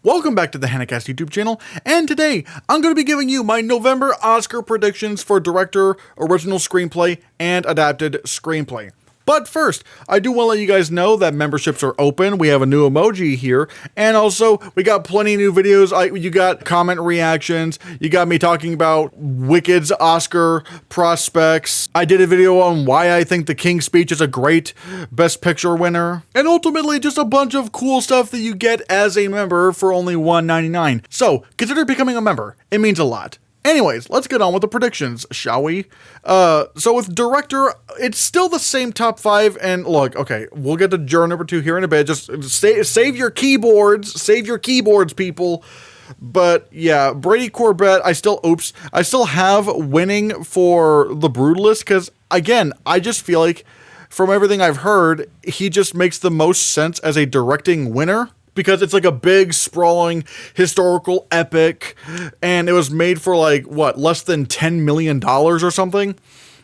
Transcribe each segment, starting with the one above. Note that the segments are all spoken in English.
Welcome back to the Hannahcast YouTube channel, and today I'm going to be giving you my November Oscar predictions for director, original screenplay, and adapted screenplay. But first, I do want to let you guys know that memberships are open. We have a new emoji here, and also we got plenty of new videos. You got comment reactions, you got me talking about Wicked's Oscar prospects. I did a video on why I think The King's Speech is a great Best Picture winner, and ultimately just a bunch of cool stuff that you get as a member for only $1.99. So consider becoming a member. It means a lot. Anyways, let's get on with the predictions, shall we? So with director, it's still the same top 5, and look, okay, we'll get to juror number 2 here in a bit. Just save your keyboards, people. But yeah, Brady Corbett, I still have winning for The Brutalist, because again, I just feel like from everything I've heard, he just makes the most sense as a directing winner. Because it's like a big, sprawling, historical epic, and it was made for like, what, less than $10 million or something?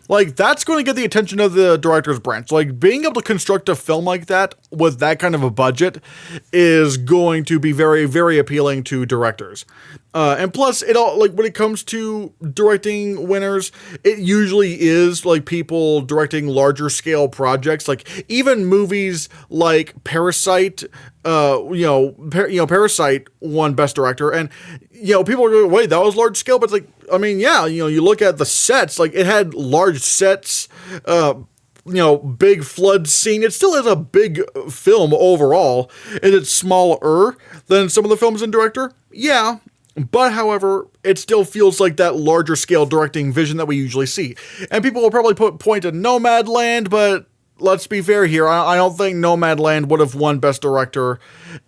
Like, that's going to get the attention of the director's branch. Like, being able to construct a film like that with that kind of a budget is going to be very, very appealing to directors. And plus, when it comes to directing winners, it usually is like people directing larger scale projects. Like even movies like Parasite, Parasite won Best Director, and people are going, wait, that was large scale, but it's like, I mean, yeah, you look at the sets, like it had large sets, big flood scene. It still is a big film overall, and it's smaller than some of the films in director. Yeah. But, however, it still feels like that larger scale directing vision that we usually see. And people will probably point to Nomadland, but let's be fair here. I don't think Nomadland would have won Best Director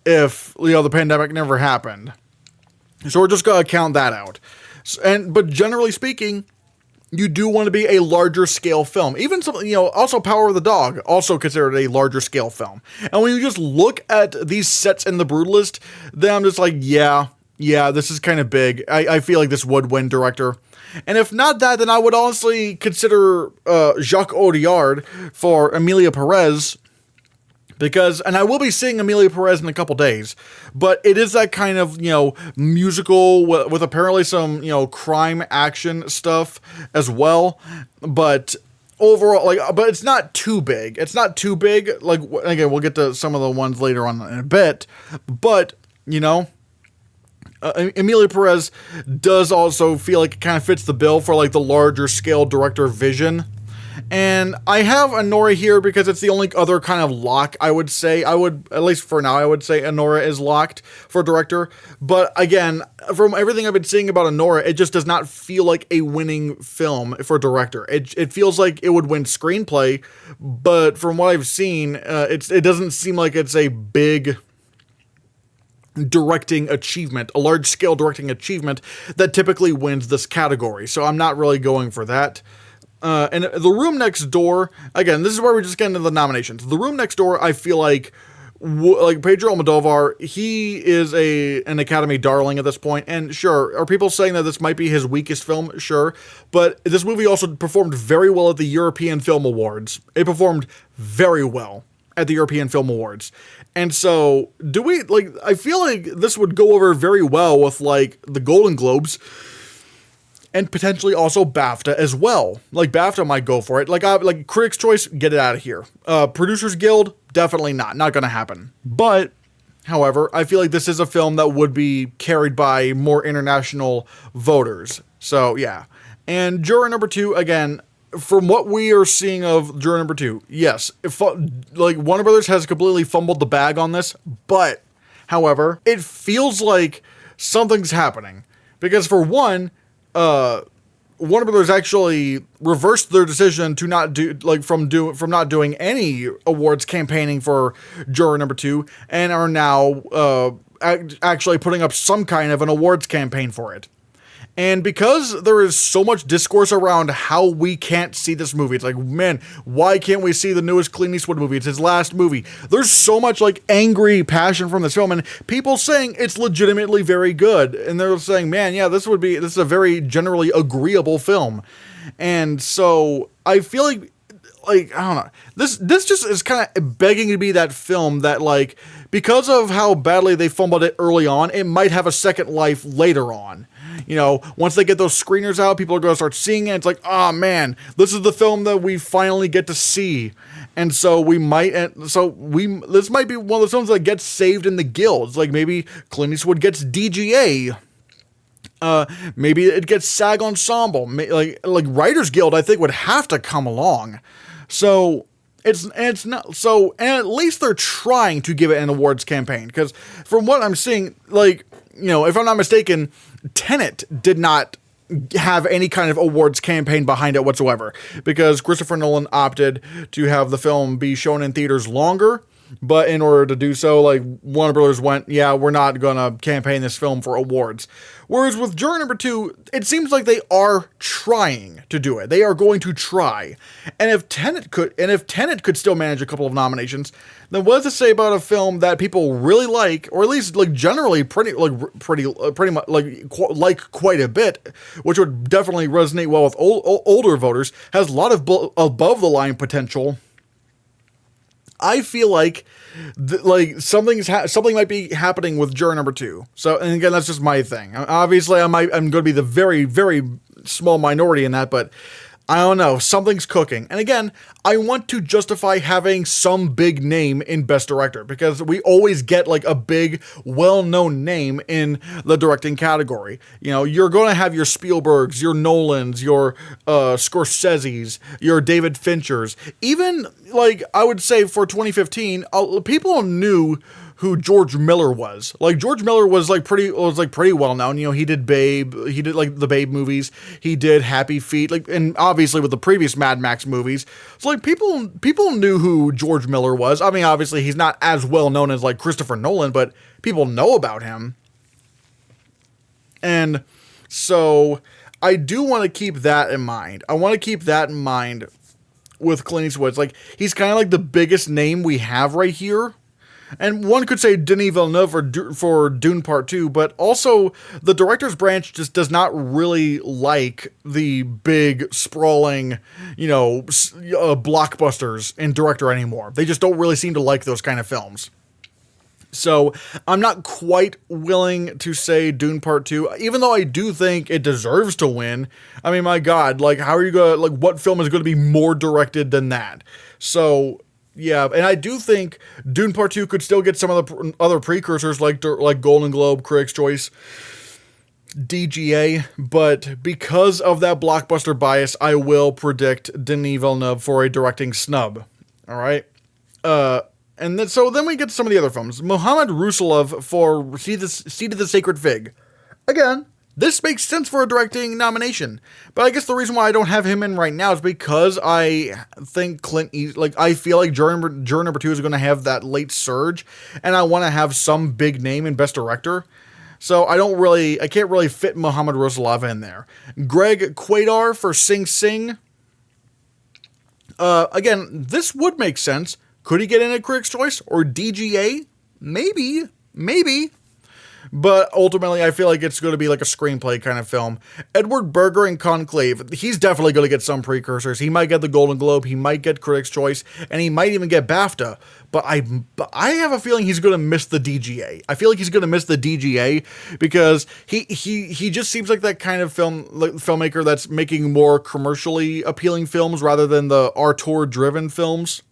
if, the pandemic never happened. So we're just going to count that out. But generally speaking, you do want to be a larger scale film. Even something, also Power of the Dog, also considered a larger scale film. And when you just look at these sets in The Brutalist, then I'm just like, yeah, this is kind of big. I feel like this would win director. And if not that, then I would honestly consider Jacques Audiard for Emilia Perez. And I will be seeing Emilia Perez in a couple days. But it is that kind of, musical with apparently some, crime action stuff as well. But overall, but it's not too big. Like, again, we'll get to some of the ones later on in a bit. But, Emilia Perez does also feel like it kind of fits the bill for like the larger scale director vision. And I have Honora here because it's the only other kind of lock I would say. At least for now, I would say Honora is locked for director. But again, from everything I've been seeing about Honora, it just does not feel like a winning film for director. It feels like it would win screenplay, but from what I've seen, it doesn't seem like it's a big directing achievement, a large scale directing achievement that typically wins this category. So I'm not really going for that. And The Room Next Door, again, this is where we just get into the nominations. The Room Next Door, I feel like Pedro Almodovar, he is an Academy darling at this point. And sure, are people saying that this might be his weakest film? Sure. But this movie also performed very well at the European Film Awards. It performed very well at the European Film Awards. And so, I feel like this would go over very well with, the Golden Globes, and potentially also BAFTA as well. Like, BAFTA might go for it. Like Critics' Choice, get it out of here. Producers Guild, definitely not gonna happen. But, however, I feel like this is a film that would be carried by more international voters. So, yeah. And juror number 2, again, from what we are seeing of juror number 2, yes, Warner Brothers has completely fumbled the bag on this, but, however, it feels like something's happening. Because for one, Warner Brothers actually reversed their decision to not do, from not doing any awards campaigning for juror number 2, and are now actually putting up some kind of an awards campaign for it. And because there is so much discourse around how we can't see this movie, it's like, man, why can't we see the newest Clint Eastwood movie? It's his last movie. There's so much angry passion from this film, and people saying it's legitimately very good. And they're saying, man, yeah, this is a very generally agreeable film. And so I feel like like, I don't know. This just is kind of begging to be that film that, like, because of how badly they fumbled it early on, it might have a second life later on. You know, once they get those screeners out, people are going to start seeing it. It's like, oh man, this is the film that we finally get to see. And so this might be one of those films that gets saved in the guilds. Like maybe Clint Eastwood gets DGA. Maybe it gets SAG Ensemble. Like Writers Guild, I think would have to come along. So it's not so, and at least they're trying to give it an awards campaign. Because from what I'm seeing, like, you know, if I'm not mistaken, Tenet did not have any kind of awards campaign behind it whatsoever, because Christopher Nolan opted to have the film be shown in theaters longer. But in order to do so, like, Warner Brothers went, yeah, we're not gonna campaign this film for awards. Whereas with Juror Number 2, it seems like they are trying to do it. They are going to try. And if Tenet could still manage a couple of nominations, then what does it say about a film that people really like, or at least like generally pretty much like quite a bit, which would definitely resonate well with older voters, has a lot of above the line potential. I feel like something might be happening with Juror Number 2. So, and again, that's just my thing. Obviously, I'm going to be the very, very small minority in that, but I don't know. Something's cooking. And again, I want to justify having some big name in Best Director, because we always get like a big, well-known name in the directing category. You know, you're going to have your Spielbergs, your Nolans, your Scorseses, your David Finchers. Even, like, I would say for 2015, people knew who George Miller was. Like, George Miller was pretty well known. You know, he did Babe, he did like the Babe movies, he did Happy Feet, like, and obviously with the previous Mad Max movies. So like people knew who George Miller was. I mean, obviously he's not as well known as like Christopher Nolan, but people know about him. And so I do want to keep that in mind. I want to keep that in mind with Clint Eastwood. It's like, he's kind of like the biggest name we have right here. And one could say Denis Villeneuve for Dune Part 2, but also the director's branch just does not really like the big, sprawling, you know, blockbusters in director anymore. They just don't really seem to like those kind of films. So I'm not quite willing to say Dune Part 2, even though I do think it deserves to win. I mean, my God, like, how are you going to, like, what film is going to be more directed than that? So, yeah, and I do think Dune Part 2 could still get some of the other precursors like Golden Globe, Critics' Choice, DGA, but because of that blockbuster bias, I will predict Denis Villeneuve for a directing snub. All right? And then we get to some of the other films. Mohamed Rousselov for Seed of the Sacred Fig. Again, this makes sense for a directing nomination, but I guess the reason why I don't have him in right now is because I think I feel like Juror Number 2 is going to have that late surge, and I want to have some big name in Best Director. So I can't really fit Mohamed Rousselov in there. Greg Quaidar for Sing Sing. Again, this would make sense. Could he get in at Critics' Choice or DGA? Maybe. But ultimately, I feel like it's going to be like a screenplay kind of film. Edward Berger in Conclave. He's definitely going to get some precursors. He might get the Golden Globe, he might get Critics' Choice, and he might even get BAFTA. But I have a feeling he's going to miss the DGA. I feel like he's going to miss the DGA because he just seems like that kind of filmmaker that's making more commercially appealing films rather than the auteur-driven films.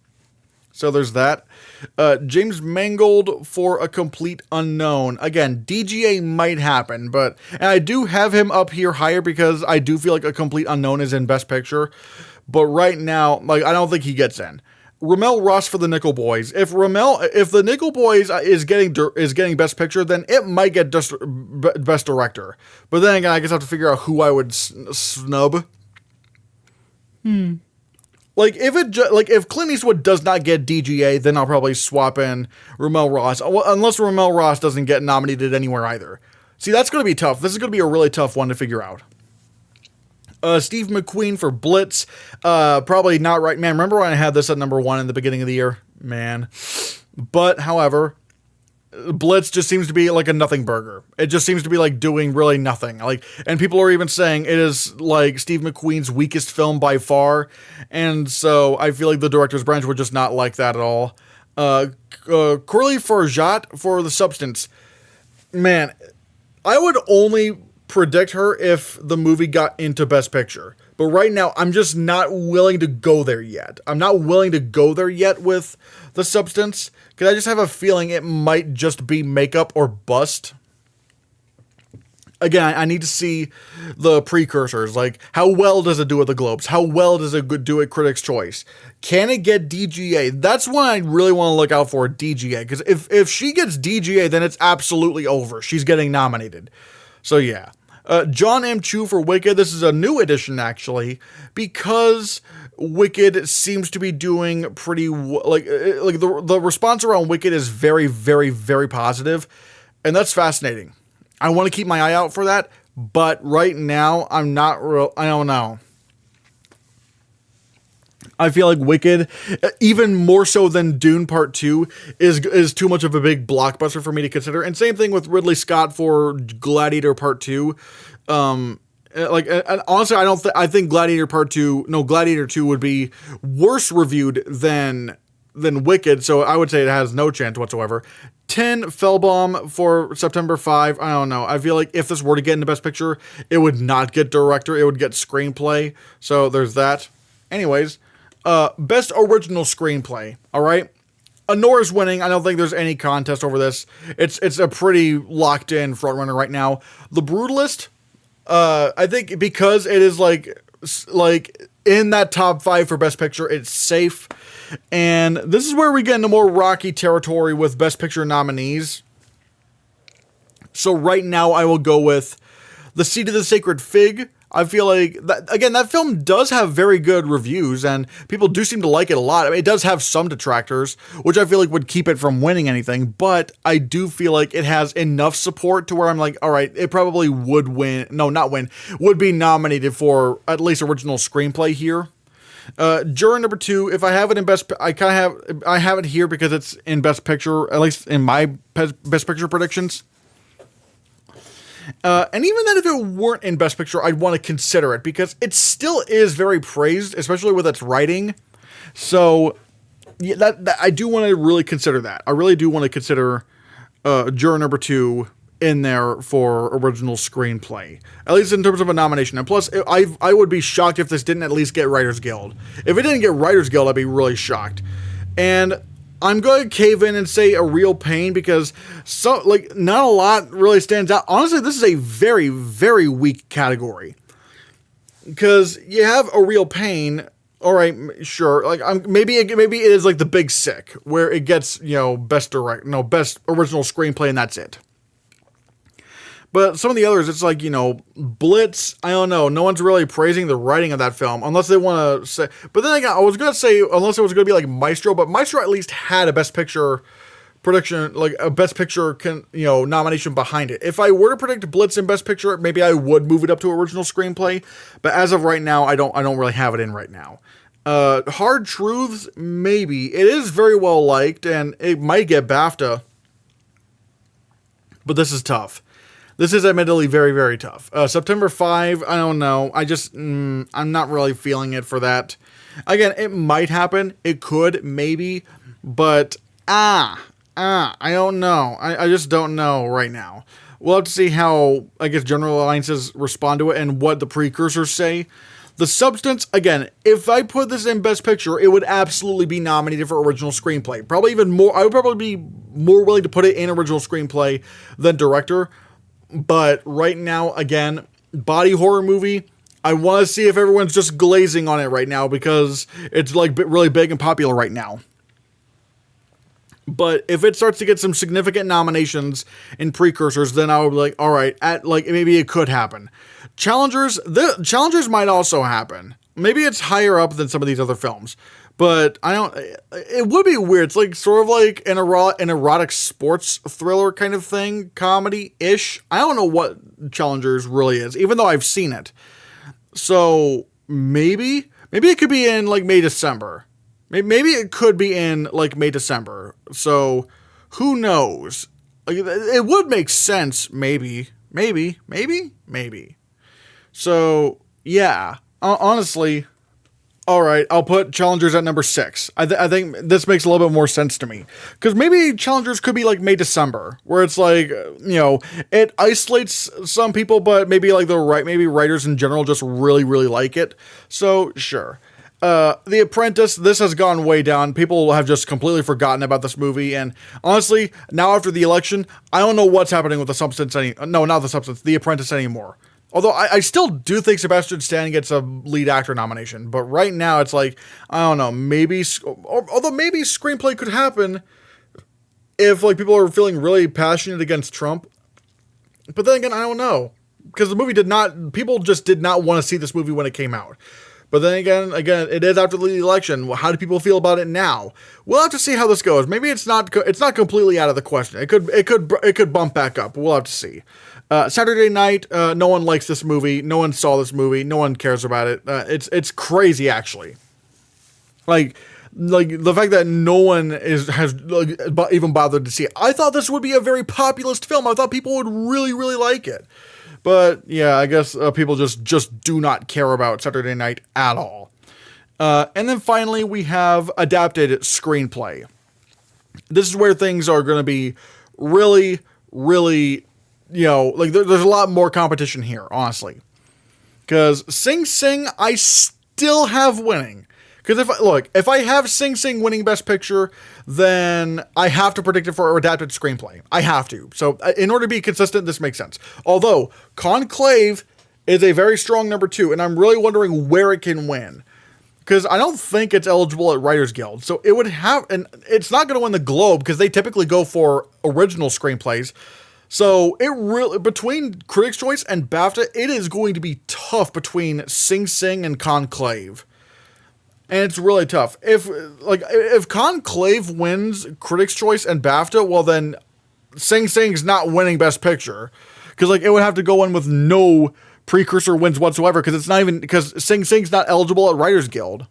So there's that. James Mangold for A Complete Unknown. Again, DGA might happen, and I do have him up here higher because I do feel like A Complete Unknown is in Best Picture. But right now, like, I don't think he gets in. Ramel Ross for The Nickel Boys. If The Nickel Boys is getting Best Picture, then it might get just Best Director. But then again, I guess I have to figure out who I would snub. Like, if Clint Eastwood does not get DGA, then I'll probably swap in Ramel Ross, unless Ramel Ross doesn't get nominated anywhere either. See, that's going to be tough. This is going to be a really tough one to figure out. Steve McQueen for Blitz. Probably not right. Man, remember when I had this at number 1 in the beginning of the year? Man. But, however, Blitz just seems to be like a nothing burger. It just seems to be like doing really nothing. Like, and people are even saying it is like Steve McQueen's weakest film by far. And so I feel like the director's branch would just not like that at all. Corley Forjat for The Substance. Man, I would only predict her if the movie got into Best Picture. But right now, I'm just not willing to go there yet. I'm not willing to go there yet with The Substance, because I just have a feeling it might just be makeup or bust. Again, I need to see the precursors. Like, how well does it do at the Globes? How well does it do at Critics' Choice? Can it get DGA? That's what I really want to look out for, DGA. Because if she gets DGA, then it's absolutely over. She's getting nominated. So, yeah. John M. Chu for Wicked. This is a new edition, actually, because Wicked seems to be doing pretty the response around Wicked is very, very, very positive, and that's fascinating. I want to keep my eye out for that, but right now I don't know. I feel like Wicked, even more so than Dune Part 2, is too much of a big blockbuster for me to consider. And same thing with Ridley Scott for Gladiator Part 2. And honestly, I think Gladiator 2 would be worse reviewed than Wicked, so I would say it has no chance whatsoever. 10 Fellbaum for September 5. I don't know. I feel like if this were to get into Best Picture, it would not get director, it would get screenplay. So there's that. Anyways, Best Original Screenplay. All right. Anora's winning. I don't think there's any contest over this. It's a pretty locked in front runner right now. The Brutalist, I think because it is like in that top 5 for Best Picture, it's safe. And this is where we get into more rocky territory with Best Picture nominees. So right now I will go with The Seed of the Sacred Fig. I feel like, that film does have very good reviews, and people do seem to like it a lot. I mean, it does have some detractors, which I feel like would keep it from winning anything, but I do feel like it has enough support to where I'm like, all right, it probably would win. No, not win. Would be nominated for at least Original Screenplay here. Juror number 2, if I have it in I have it here because it's in Best Picture, at least in my Best Picture predictions. And even then, if it weren't in Best Picture, I'd want to consider it because it still is very praised, especially with its writing. So, yeah, that I do want to really consider that. I really do want to consider Juror number 2 in there for Original Screenplay, at least in terms of a nomination. And plus, I would be shocked if this didn't at least get Writers Guild. If it didn't get Writers Guild, I'd be really shocked. And I'm going to cave in and say A Real Pain because not a lot really stands out. Honestly, this is a very, very weak category because you have A Real Pain. All right, sure. Maybe it is like The Big Sick where it gets, best original screenplay and that's it. But some of the others, it's like, Blitz, I don't know. No one's really praising the writing of that film, unless they want to say... But then again, I was going to say, unless it was going to be like Maestro, but Maestro at least had a Best Picture prediction, like a Best Picture, nomination behind it. If I were to predict Blitz in Best Picture, maybe I would move it up to Original Screenplay. But as of right now, I don't really have it in right now. Hard Truths, maybe. It is very well liked, and it might get BAFTA. But this is tough. This is admittedly very, very tough. September 5, I don't know. I'm not really feeling it for that. Again, it might happen. It could, maybe. But, I don't know. I just don't know right now. We'll have to see how, General Alliances respond to it and what the precursors say. The Substance, again, if I put this in Best Picture, it would absolutely be nominated for Original Screenplay. Probably even more. I would probably be more willing to put it in Original Screenplay than Director. But right now, again, body horror movie, I want to see if everyone's just glazing on it right now because it's really big and popular right now. But if it starts to get some significant nominations in precursors, then I would be like, all right, maybe it could happen. Challengers might also happen. Maybe it's higher up than some of these other films. But it would be weird. It's like sort of like an erotic sports thriller kind of thing, comedy-ish. I don't know what Challengers really is, even though I've seen it. So maybe it could be in May, December. Maybe it could be in May, December. So who knows? Like, it would make sense, maybe. So, yeah. Honestly, all right, I'll put Challengers at number 6. I think this makes a little bit more sense to me. Because maybe Challengers could be like May, December, where it's like, it isolates some people, but maybe like maybe writers in general just really, really like it. So, sure. The Apprentice, this has gone way down. People have just completely forgotten about this movie, and honestly, now after the election, I don't know what's happening with The Apprentice anymore. Although I still do think Sebastian Stan gets a lead actor nomination, but right now it's like, I don't know, although maybe Screenplay could happen if like people are feeling really passionate against Trump. But then again, I don't know, because people just did not want to see this movie when it came out. But then again, it is after the election. Well, how do people feel about it now? We'll have to see how this goes. Maybe it's not completely out of the question. It could bump back up. We'll have to see. Saturday Night, no one likes this movie. No one saw this movie. No one cares about it. It's crazy, actually. Like the fact that no one has even bothered to see it. I thought this would be a very populist film. I thought people would really, really like it. But yeah, I guess people just do not care about Saturday Night at all. And then finally, we have adapted screenplay. This is where things are going to be really, really, there's a lot more competition here, honestly. Because Sing Sing, I still have winning. Because if I have Sing Sing winning Best Picture, then I have to predict it for adapted screenplay. I have to. So in order to be consistent, this makes sense. Although Conclave is a very strong number 2, and I'm really wondering where it can win. Because I don't think it's eligible at Writers Guild. So it would have, and it's not going to win the Globe because they typically go for original screenplays. So it really, between Critics' Choice and BAFTA, it is going to be tough between Sing Sing and Conclave. And it's really tough. If Conclave wins Critics' Choice and BAFTA, well then Sing Sing's not winning Best Picture. Because it would have to go in with no precursor wins whatsoever, because Sing Sing's not eligible at Writers Guild.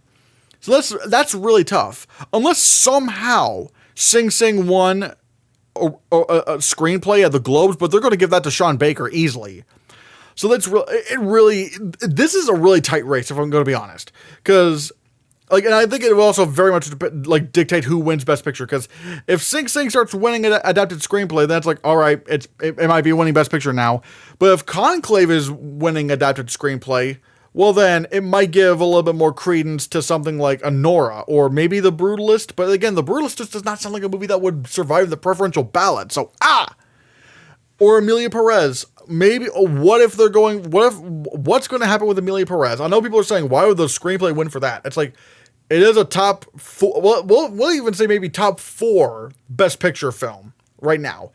So that's really tough. Unless somehow Sing Sing won a screenplay at the Globes, but they're going to give that to Sean Baker easily. So this is a really tight race, if I'm going to be honest. Because and I think it will also very much dictate who wins Best Picture. Because if Sing Sing starts winning an adapted screenplay, that's all right, it might be winning Best Picture now. But if Conclave is winning adapted screenplay, well then it might give a little bit more credence to something like Anora or maybe The Brutalist. But again, The Brutalist just does not sound like a movie that would survive the preferential ballot. So or Emilia Perez. Maybe, what's going to happen with Emilia Perez? I know people are saying, why would the screenplay win for that? It's it is a top 4, we'll even say maybe top 4 Best Picture film right now.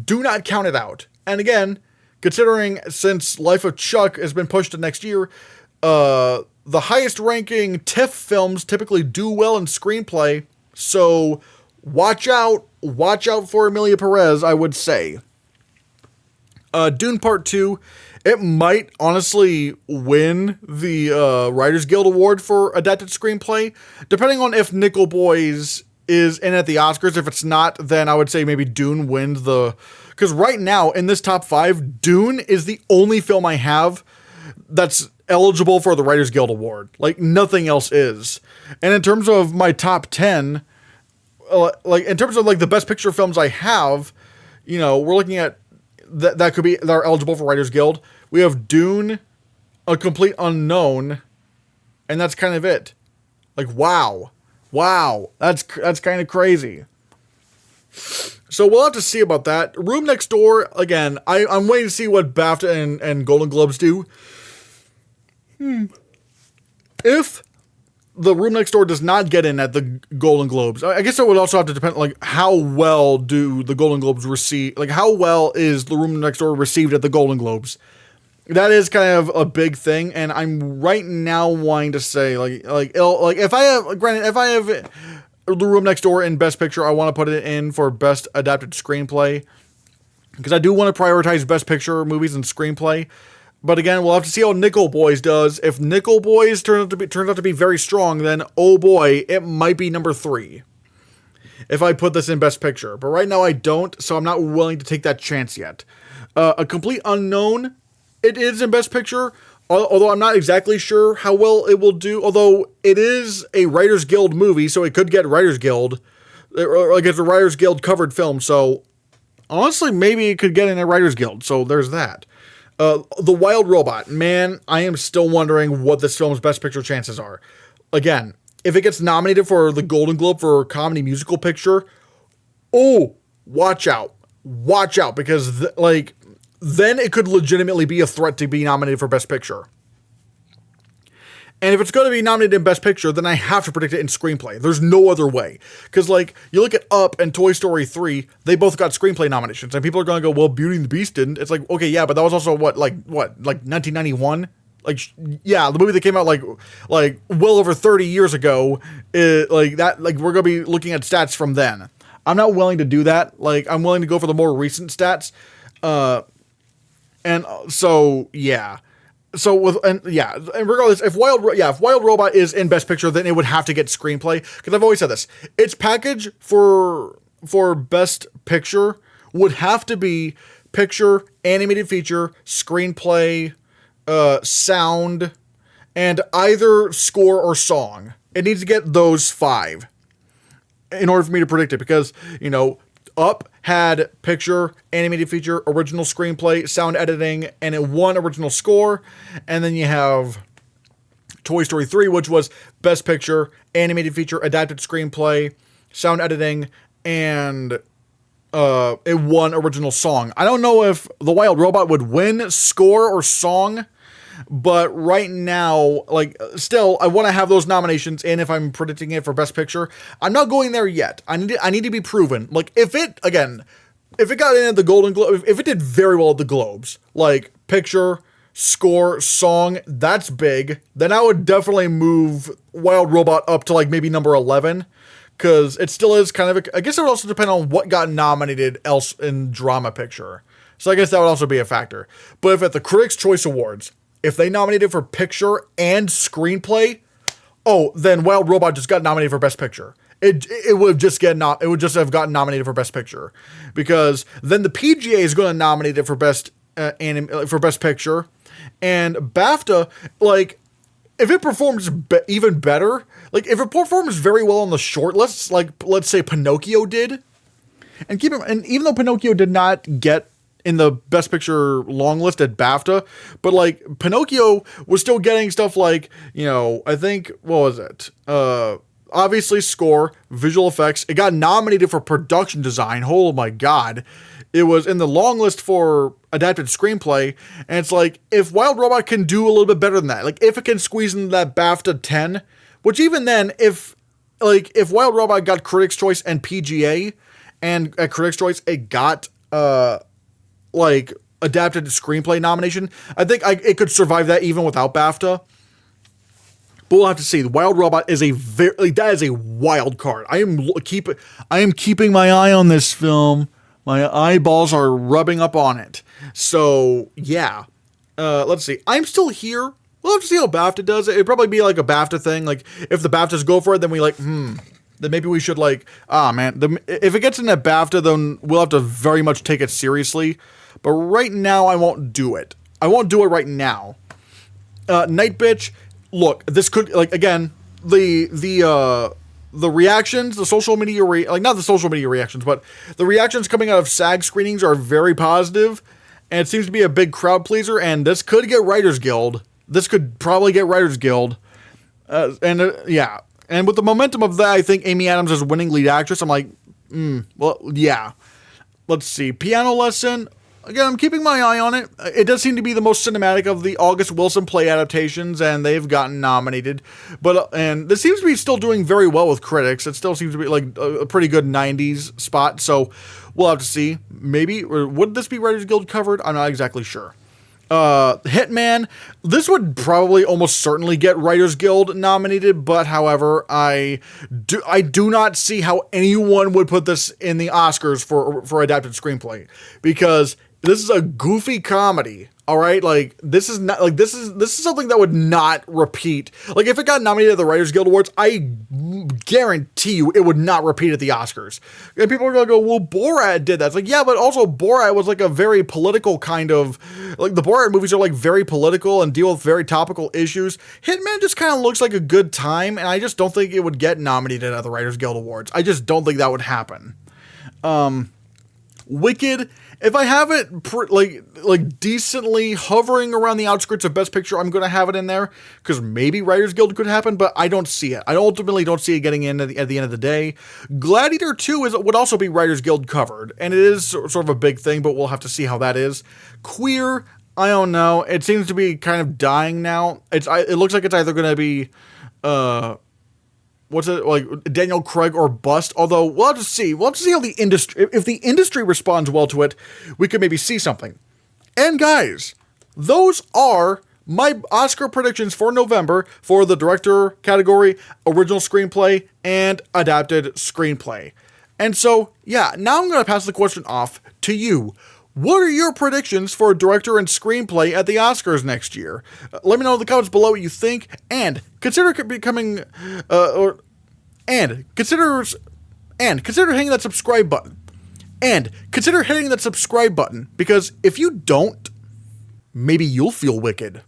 Do not count it out. And again, considering since Life of Chuck has been pushed to next year, the highest ranking TIFF films typically do well in screenplay. So watch out for Emilia Perez, I would say. Dune Part 2, it might honestly win the Writers Guild Award for Adapted Screenplay, depending on if Nickel Boys is in at the Oscars. If it's not, then I would say maybe Dune wins because right now in this top 5, Dune is the only film I have that's eligible for the Writers Guild Award. Nothing else is. And in terms of my top 10, in terms of the Best Picture films I have, we're looking at that are eligible for Writers Guild. We have Dune, A Complete Unknown, and that's kind of it. Wow, that's kind of crazy. So we'll have to see about that. Room Next Door, again, I'm waiting to see what BAFTA and Golden Globes do. If the Room Next Door does not get in at the Golden Globes, I guess it would also have to depend, how well do the Golden Globes receive, how well is the Room Next Door received at the Golden Globes? That is kind of a big thing, and I'm right now wanting to say, if I have the Room Next Door in Best Picture, I want to put it in for Best Adapted Screenplay, because I do want to prioritize Best Picture movies and screenplay. But again, we'll have to see how Nickel Boys does. If Nickel Boys turns out to be very strong, then oh boy, it might be number 3. if I put this in Best Picture. But right now I don't, so I'm not willing to take that chance yet. A Complete Unknown, it is in Best Picture, although I'm not exactly sure how well it will do. Although it is a Writers Guild movie, so it could get Writers Guild. Like, it's a Writers Guild covered film, so honestly, maybe it could get in a Writers Guild, so there's that. The Wild Robot. Man, I am still wondering what this film's Best Picture chances are. Again, if it gets nominated for the Golden Globe for Comedy Musical Picture, oh, watch out. Watch out, because, then it could legitimately be a threat to be nominated for Best Picture. And if it's going to be nominated in Best Picture, then I have to predict it in Screenplay. There's no other way. Because, you look at Up and Toy Story 3, they both got Screenplay nominations. And people are going to go, well, Beauty and the Beast didn't. It's like, okay, yeah, but that was also, 1991? Yeah, the movie that came out, well over 30 years ago. We're going to be looking at stats from then. I'm not willing to do that. I'm willing to go for the more recent stats. Yeah. And regardless, if Wild Robot is in Best Picture, then it would have to get Screenplay. Because I've always said this, its package for Best Picture would have to be picture, animated feature, screenplay, sound, and either score or song. It needs to get those 5 in order for me to predict it. Because, Up had picture, animated feature, original screenplay, sound editing, and it won original score. And then you have Toy Story 3, which was Best Picture, animated feature, adapted screenplay, sound editing, and it won original song. I don't know if The Wild Robot would win score or song, but right now, still, I want to have those nominations in if I'm predicting it for Best Picture. I'm not going there yet. I need to be proven. If it got in at the Golden Globe, if it did very well at the Globes, picture, score, song, that's big, then I would definitely move Wild Robot up to, maybe number 11, because it still is kind of, I guess it would also depend on what got nominated else in Drama Picture. So I guess that would also be a factor. But if at the Critics' Choice Awards, if they nominated for picture and screenplay, then Wild Robot just got nominated for Best Picture. It would just have gotten nominated for Best Picture, because then the PGA is going to nominate it for Best Picture, and BAFTA, if it performs even better, if it performs very well on the short lists, let's say Pinocchio did, and even though Pinocchio did not get in the Best Picture long list at BAFTA, but Pinocchio was still getting stuff I think, what was it? Obviously score, visual effects. It got nominated for production design. Oh my God. It was in the long list for adapted screenplay. And it's if Wild Robot can do a little bit better than that, if it can squeeze into that BAFTA 10, which even then, if Wild Robot got Critics' Choice and PGA, and at Critics' Choice, it got, adapted screenplay nomination, I think it could survive that even without BAFTA. But we'll have to see. The Wild Robot is that is a wild card. I am keeping my eye on this film. My eyeballs are rubbing up on it. So yeah, let's see. I'm still here. We'll have to see how BAFTA does it. It'd probably be a BAFTA thing. If the BAFTAs go for it, then we then maybe we should if it gets into BAFTA, then we'll have to very much take it seriously. But right now, I won't do it. I won't do it right now. Night Bitch, look, this could, again, the reactions, the social media, not the social media reactions, but the reactions coming out of SAG screenings are very positive, and it seems to be a big crowd pleaser, and this could get Writers Guild. This could probably get Writers Guild. Yeah. And with the momentum of that, I think Amy Adams is winning lead actress. I'm well, yeah. Let's see. Piano Lesson. Again, I'm keeping my eye on it. It does seem to be the most cinematic of the August Wilson play adaptations, and they've gotten nominated. And this seems to be still doing very well with critics. It still seems to be a pretty good 90s spot, so we'll have to see. Maybe, or would this be Writers Guild covered? I'm not exactly sure. Hitman, this would probably almost certainly get Writers Guild nominated, but however, I do not see how anyone would put this in the Oscars for adapted screenplay, because This is a goofy comedy. All right, like this is not like this is something that would not repeat. Like if it got nominated at the Writers Guild Awards, I guarantee you it would not repeat at the Oscars. And people are gonna go, well, Borat did that. It's like, yeah, but also Borat was like a very political kind of, like the Borat movies are like very political and deal with very topical issues. Hitman just kind of looks like a good time, and I just don't think it would get nominated at the Writers Guild Awards. I just don't think that would happen. Wicked, if I have it like decently hovering around the outskirts of Best Picture, I'm going to have it in there because maybe Writers Guild could happen, but I don't see it. I ultimately don't see it getting in at the end of the day. Gladiator 2 would also be Writers Guild covered, and it is sort of a big thing, but we'll have to see how that is. Queer, I don't know. It seems to be kind of dying now. It looks like it's either going to be Daniel Craig or bust, although we'll have to see. We'll have to see how the industry, if the industry responds well to it, we could maybe see something. And guys, those are my Oscar predictions for November for the director category, original screenplay, and adapted screenplay. And so, yeah, now I'm going to pass the question off to you. What are your predictions for director and screenplay at the Oscars next year? Let me know in the comments below what you think, and consider becoming, consider hitting that subscribe button. And consider hitting that subscribe button, because if you don't, maybe you'll feel wicked.